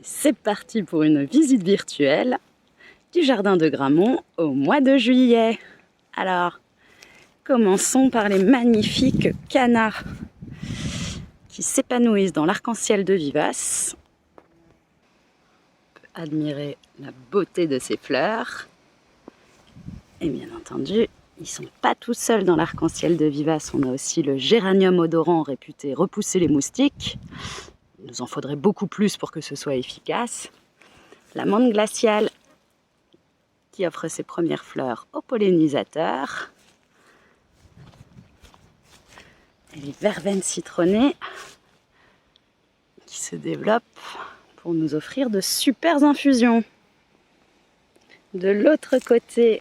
C'est parti pour une visite virtuelle du jardin de Gramont au mois de juillet. Alors, commençons par les magnifiques canards qui s'épanouissent dans l'arc-en-ciel de vivaces. On peut admirer la beauté de ces fleurs. Et bien entendu, ils ne sont pas tout seuls dans l'arc-en-ciel de vivaces. On a aussi le géranium odorant réputé repousser les moustiques. Il nous en faudrait beaucoup plus pour que ce soit efficace. La menthe glaciale qui offre ses premières fleurs aux pollinisateurs. Et les verveines citronnées qui se développent pour nous offrir de super infusions. De l'autre côté,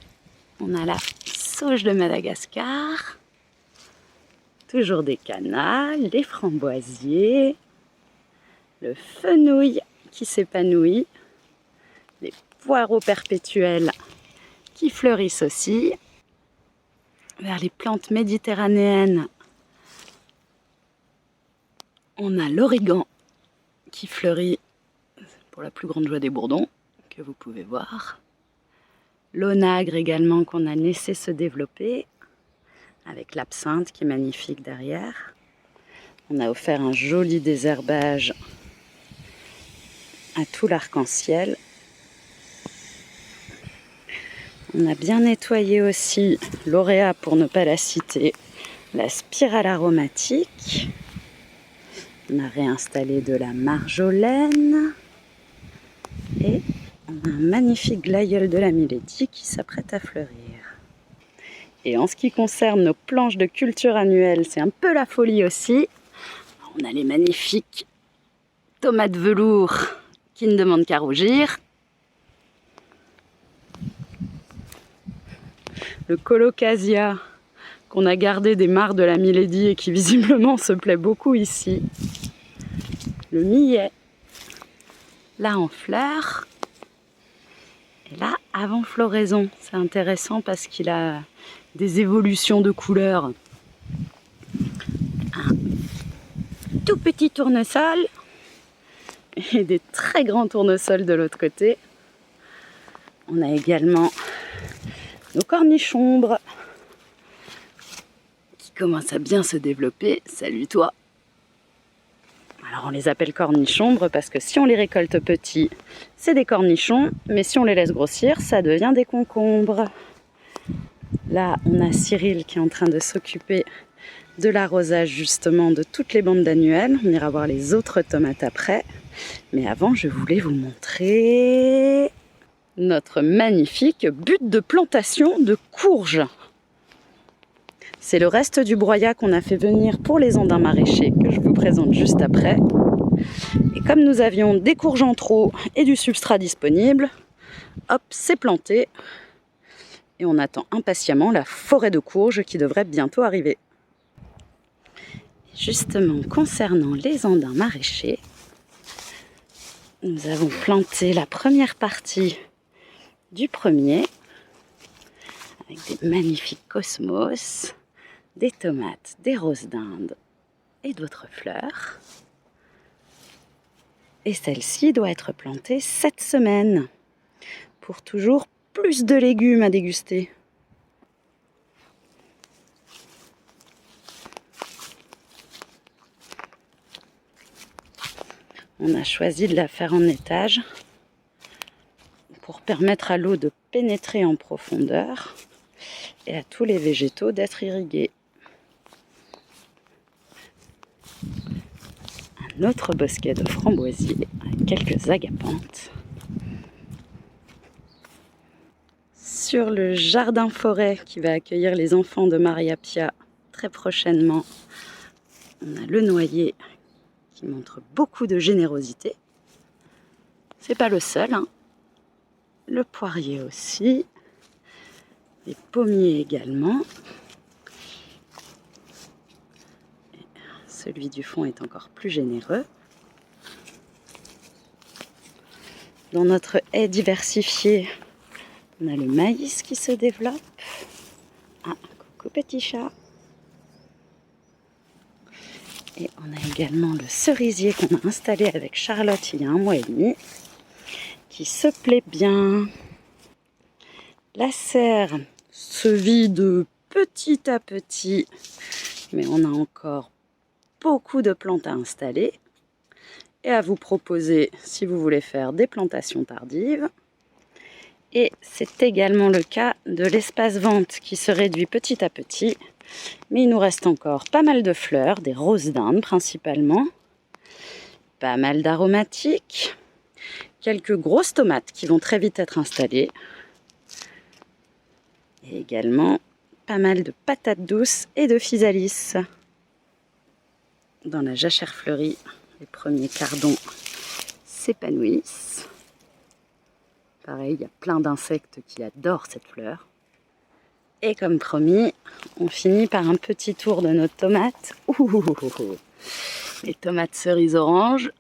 on a la sauge de Madagascar. Toujours des canals, des framboisiers, le fenouil qui s'épanouit, les poireaux perpétuels qui fleurissent aussi. Vers les plantes méditerranéennes, on a l'origan qui fleurit pour la plus grande joie des bourdons, que vous pouvez voir. L'onagre également qu'on a laissé se développer, avec l'absinthe qui est magnifique derrière. On a offert un joli désherbage à tout l'arc-en-ciel. On a bien nettoyé aussi l'auréa, pour ne pas la citer, la spirale aromatique. On a réinstallé de la marjolaine. Et on a un magnifique glaïeul de la Milady qui s'apprête à fleurir. Et en ce qui concerne nos planches de culture annuelles, c'est un peu la folie aussi. On a les magnifiques tomates velours qui ne demandent qu'à rougir. Le colocasia qu'on a gardé des mares de la Milady et qui visiblement se plaît beaucoup ici. Le millet, là en fleurs. Et là, avant floraison, c'est intéressant parce qu'il a des évolutions de couleurs. Un tout petit tournesol et des très grands tournesols de l'autre côté. On a également nos cornichombres qui commencent à bien se développer. Salut toi! Alors on les appelle cornichombres parce que si on les récolte petits, c'est des cornichons, mais si on les laisse grossir, ça devient des concombres. Là, on a Cyril qui est en train de s'occuper de l'arrosage justement de toutes les bandes d'annuelles. On ira voir les autres tomates après. Mais avant, je voulais vous montrer notre magnifique butte de plantation de courges. C'est le reste du broyat qu'on a fait venir pour les andins maraîchers que je vous présente juste après. Et comme nous avions des courges en trop et du substrat disponible, hop, c'est planté. Et on attend impatiemment la forêt de courges qui devrait bientôt arriver. Justement, concernant les andins maraîchers, nous avons planté la première partie du premier avec des magnifiques cosmos, des tomates, des roses d'Inde et d'autres fleurs. Et celle-ci doit être plantée cette semaine pour toujours plus de légumes à déguster. On a choisi de la faire en étage pour permettre à l'eau de pénétrer en profondeur et à tous les végétaux d'être irrigués. Un autre bosquet de framboisiers avec quelques agapanthes. Sur le jardin forêt qui va accueillir les enfants de Maria Pia très prochainement, on a le noyer qui montre beaucoup de générosité. C'est pas le seul, hein. Le poirier aussi, les pommiers également. Et celui du fond est encore plus généreux. Dans notre haie diversifiée, on a le maïs qui se développe. Ah, coucou petit chat. Et on a également le cerisier qu'on a installé avec Charlotte il y a 1 mois et demi, qui se plaît bien. La serre se vide petit à petit, mais on a encore beaucoup de plantes à installer et à vous proposer si vous voulez faire des plantations tardives. Et c'est également le cas de l'espace vente qui se réduit petit à petit. Mais il nous reste encore pas mal de fleurs, des roses d'Inde principalement, pas mal d'aromatiques, quelques grosses tomates qui vont très vite être installées, et également pas mal de patates douces et de physalis. Dans la jachère fleurie, les premiers cardons s'épanouissent. Pareil, il y a plein d'insectes qui adorent cette fleur. Et comme promis, on finit par un petit tour de nos tomates. Les tomates cerises oranges,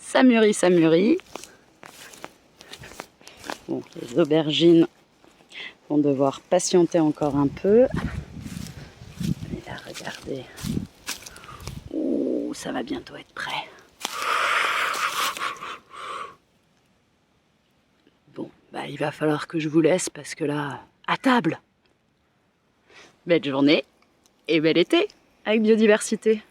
ça mûrit, ça mûrit. Bon, les aubergines vont devoir patienter encore un peu. Et là, regardez. Ouh, ça va bientôt être prêt. Bon, bah, il va falloir que je vous laisse parce que là, à table. Belle journée et bel été avec Biodiversité.